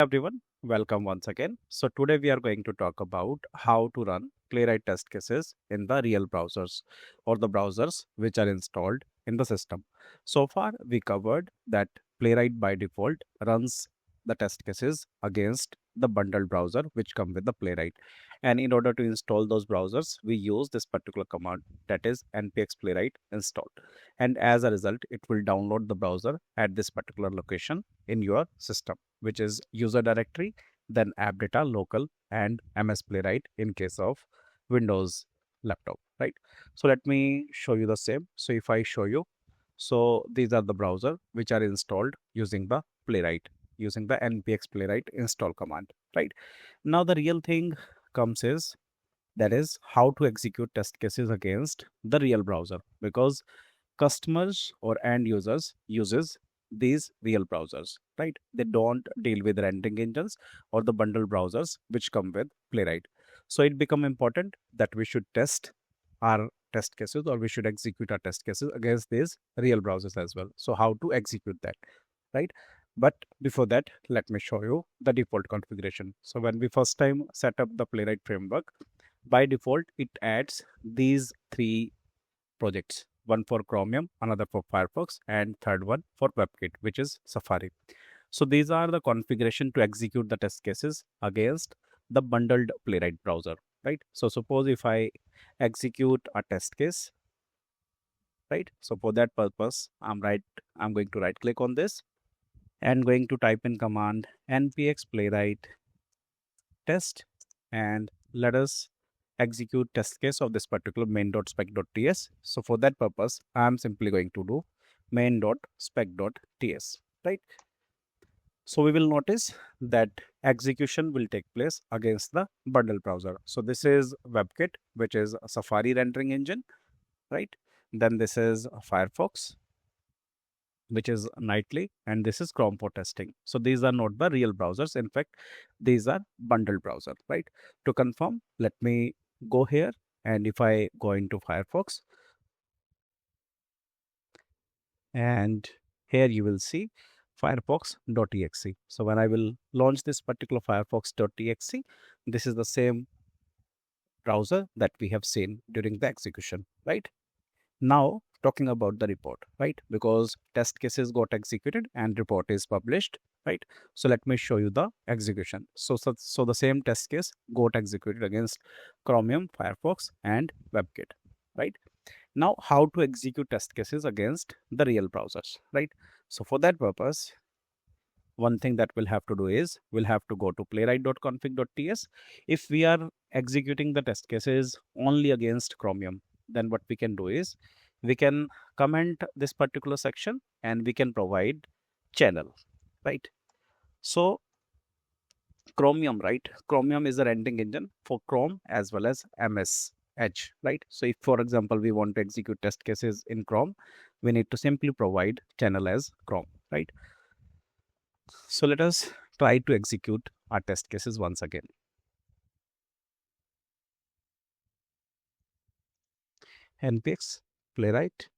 Everyone, welcome once again. So today we are going to talk about how to run Playwright test cases in the real browsers or the browsers which are installed in the system. So far we covered that Playwright by default runs the test cases against the bundled browser which come with the Playwright. And in order to install those browsers, we use this particular command, that is npx playwright install. And as a result, it will download the browser at this particular location in your system, which is user directory, then app data local, and ms playwright in case of Windows laptop, right? So let me show you the same. So if I show you, so these are the browser which are installed using the Playwright, using the npx playwright install command, right? Now the real thing comes is, that is how to execute test cases against the real browser, because customers or end users uses these real browsers, right? They don't deal with rendering engines or the bundle browsers which come with Playwright. So it become important that we should test our test cases, or we should execute our test cases against these real browsers as well. So how to execute that, right? But before that, let me show you the default configuration. So when we first time set up the Playwright framework, by default it adds these three projects: one for Chromium, another for Firefox, and third one for WebKit, which is Safari. So these are the configuration to execute the test cases against the bundled Playwright browser, right? So suppose if I execute a test case, right? So for that purpose, I'm going to right click on this and going to type in command npx playwright test, and let us execute test case of this particular main.spec.ts. So for that purpose, I am simply going to do main.spec.ts, right? So we will notice that execution will take place against the bundle browser. So this is WebKit, which is a Safari rendering engine, right? Then this is Firefox, which is nightly, and this is Chrome for testing. So these are not the real browsers. In fact, these are bundled browser, right? To confirm, let me go here, and if I go into Firefox, and here you will see firefox.exe. So when I will launch this particular firefox.exe, this is the same browser that we have seen during the execution, right? Now talking about the report, right? Because test cases got executed and report is published, right? So let me show you the execution. So the same test case got executed against Chromium, Firefox, and WebKit, right? Now how to execute test cases against the real browsers, right? So for that purpose, one thing that we'll have to do is we'll have to go to playwright.config.ts. If we are executing the test cases only against Chromium, then what we can do is we can comment this particular section and we can provide channel, right? So Chromium, right? Chromium is a rendering engine for Chrome as well as MS Edge, right? So if, for example, we want to execute test cases in Chrome, we need to simply provide channel as Chrome, right? So let us try to execute our test cases once again. npx playwright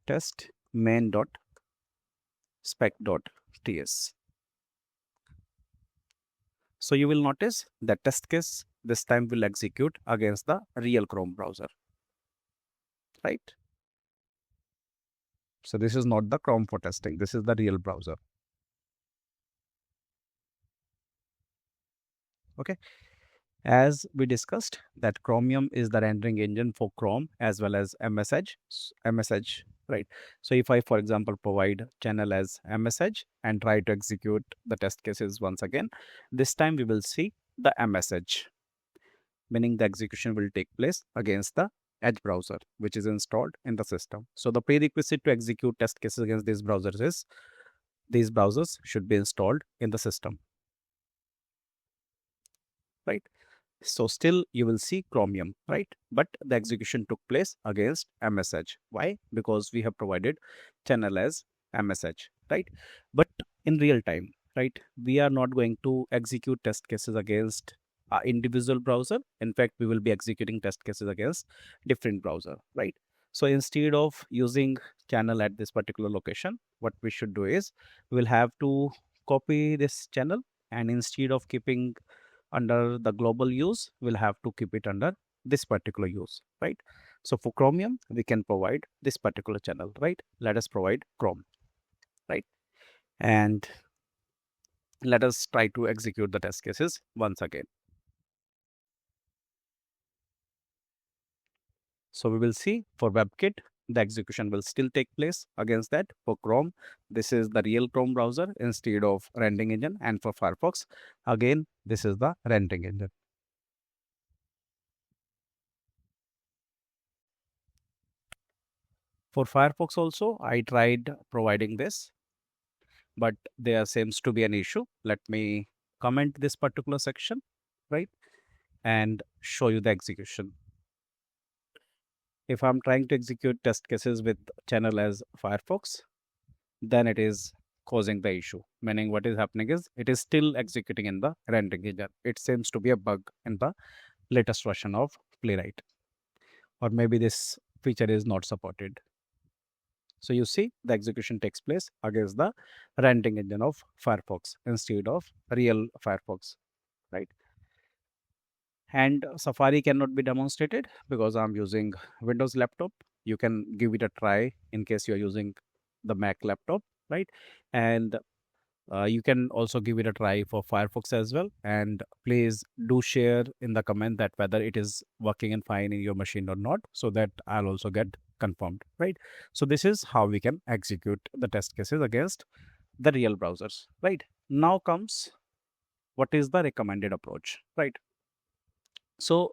test main.spec.ts. So you will notice that test case this time will execute against the real Chrome browser, right? So this is not the Chrome for testing, this is the real browser. Okay, as we discussed that Chromium is the rendering engine for Chrome as well as MS Edge, right? So if I, for example, provide channel as MS Edge and try to execute the test cases once again, this time we will see the MS Edge, meaning the execution will take place against the Edge browser, which is installed in the system. So the prerequisite to execute test cases against these browsers is these browsers should be installed in the system, right? So still you will see Chromium, right? But the execution took place against MS Edge. Why? Because we have provided channel as MS Edge, right? But in real time, right, we are not going to execute test cases against individual browser. In fact, we will be executing test cases against different browser, right? So instead of using channel at this particular location, what we should do is we'll have to copy this channel, and instead of keeping under the global use, we'll have to keep it under this particular use, right? So for Chromium, we can provide this particular channel, right? Let us provide Chrome, right? And let us try to execute the test cases once again. So we will see for WebKit, the execution will still take place. Against that, for Chrome, this is the real Chrome browser instead of rendering engine, and for Firefox, again, this is the rendering engine. For Firefox also, I tried providing this, but there seems to be an issue. Let me comment this particular section, right, and show you the execution. If I'm trying to execute test cases with channel as Firefox, then it is causing the issue, meaning what is happening is it is still executing in the rendering engine. It seems to be a bug in the latest version of Playwright, or maybe this feature is not supported. So you see the execution takes place against the rendering engine of Firefox instead of real Firefox, right? And Safari cannot be demonstrated because I'm using Windows laptop. You can give it a try in case you're using the Mac laptop, right? And you can also give it a try for Firefox as well. And please do share in the comment that whether it is working and fine in your machine or not, so that I'll also get confirmed, right? So this is how we can execute the test cases against the real browsers, right? Now comes what is the recommended approach, right? So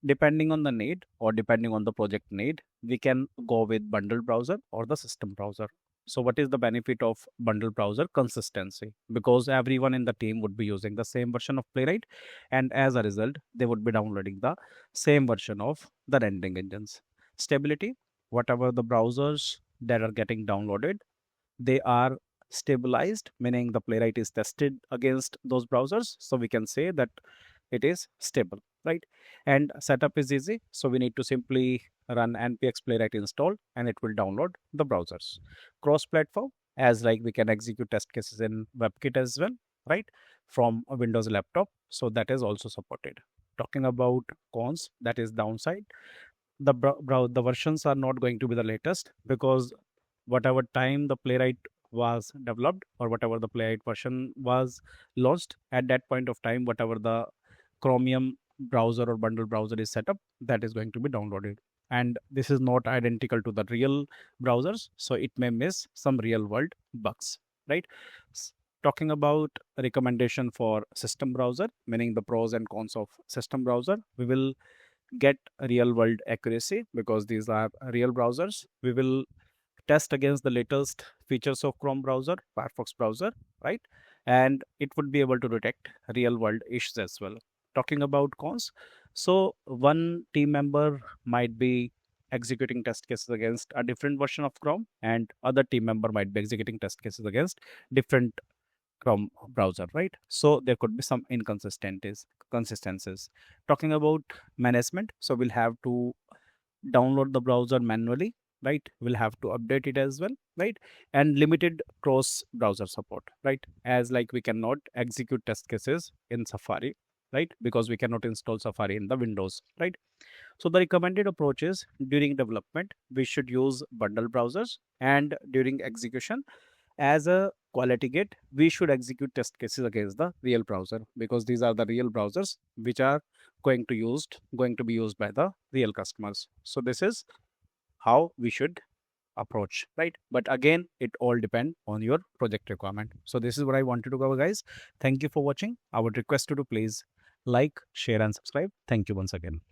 depending on the need or depending on the project need, we can go with bundled browser or the system browser. So what is the benefit of bundled browser? Consistency, because everyone in the team would be using the same version of Playwright, and as a result, they would be downloading the same version of the rendering engines. Stability, whatever the browsers that are getting downloaded, they are stabilized, meaning the Playwright is tested against those browsers. So we can say that it is stable, right? And setup is easy. So we need to simply run npx playwright install and it will download the browsers. Cross platform, as like we can execute test cases in WebKit as well, right, from a Windows laptop. So that is also supported. Talking about cons, that is downside, the versions are not going to be the latest, because whatever time the Playwright was developed or whatever the Playwright version was launched, at that point of time, whatever the Chromium browser or bundle browser is set up, that is going to be downloaded. And this is not identical to the real browsers, so it may miss some real world bugs, right? Talking about recommendation for system browser, meaning the pros and cons of system browser, we will get real world accuracy because these are real browsers. We will test against the latest features of Chrome browser, Firefox browser, right? And it would be able to detect real world issues as well. Talking about cons, so one team member might be executing test cases against a different version of Chrome, and other team member might be executing test cases against different Chrome browser, right? So there could be some consistencies. Talking about management, so we'll have to download the browser manually, right? We'll have to update it as well, right? And limited cross browser support, right? As like we cannot execute test cases in Safari, right? Because we cannot install Safari in the Windows, right? So the recommended approach is during development, we should use bundle browsers, and during execution, as a quality gate, we should execute test cases against the real browser, because these are the real browsers which are going to be used by the real customers. So this is how we should approach, right? But again, it all depend on your project requirement. So this is what I wanted to cover, guys. Thank you for watching. I would request you to please like, share and subscribe. Thank you once again.